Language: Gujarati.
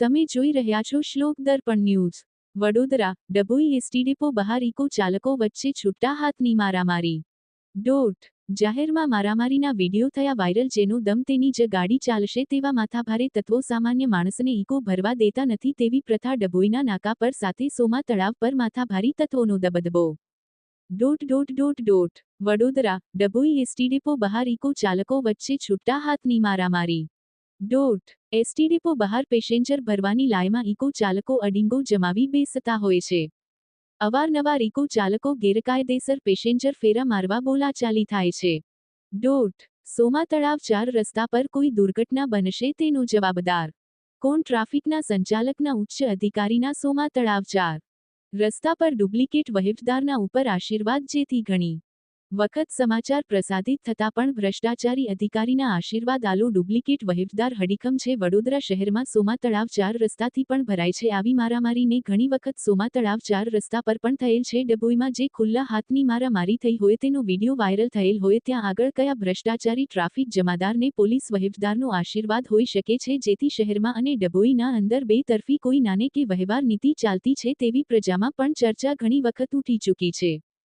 તમે જોઈ રહ્યા છો Shlok Darpan news. Vadodara, Dabhoi ST depot બહાર ઇકો ચાલકો વચ્ચે છૂટા હાથની મારામારી. જાહેરમાં મારામારીના વિડીયો થયા વાયરલ. જેનો દમ તેની જ ગાડી ચાલશે તેવા માથાભારે તત્વો સામાન્ય માણસને ઇકો ભરવા દેતા નથી તેવી પ્રથા. ડભોઈના નાકા પર સાથે સોમા તળાવ પર માથાભારી તત્વોનો દબદબો. વડોદરા, ડભોઈ એસટી ડેપો બહાર ઇકો ચાલકો વચ્ચે છૂટા હાથની મારામારી. એસટી ડેપો બહાર પેસેન્જર ભરવાની લાયમાં ઇકો ચાલકો અડીંગો જમાવી બેસતા હોય છે. અવારનવાર ઇકો ચાલકો ગેરકાયદેસર પેસેન્જર ફેરા મારવા બોલાચાલી થાય છે. સોમા તળાવ 4 રસ્તા પર કોઈ દુર્ઘટના બનશે તેનો જવાબદાર કોણ? ટ્રાફિકના સંચાલકના ઉચ્ચ અધિકારીના સોમા તળાવ 4 રસ્તા પર ડુપ્લિકેટ વહીવટદારના ઉપર આશીર્વાદ. જેથી ઘણી વખત સમાચાર પ્રસારિત થતા પણ ભ્રષ્ટાચારી અધિકારીના આશીર્વાદ આલો ડુપ્લિકેટ વહીવટદાર હડીખમ છે. વડોદરા શહેરમાં સોમા તળાવ 4 રસ્તાથી પણ ભરાય છે આવી મારામારીને ઘણી વખત સોમા તળાવ 4 રસ્તા પર પણ થયેલ છે. ડભોઈમાં જે ખુલ્લા હાથની મારામારી થઈ હોય તેનો વિડીયો વાયરલ થયેલ હોય ત્યાં આગળ કયા ભ્રષ્ટાચારી ટ્રાફિક જમાદારને પોલીસ વહીવટદારનો આશીર્વાદ હોઈ શકે છે જેથી શહેરમાં અને ડભોઈના અંદર બેતરફી કોઈ નાને કે વહેવાર નીતિ ચાલતી છે તેવી પ્રજામાં પણ ચર્ચા ઘણી વખત ઉઠી ચૂકી છે.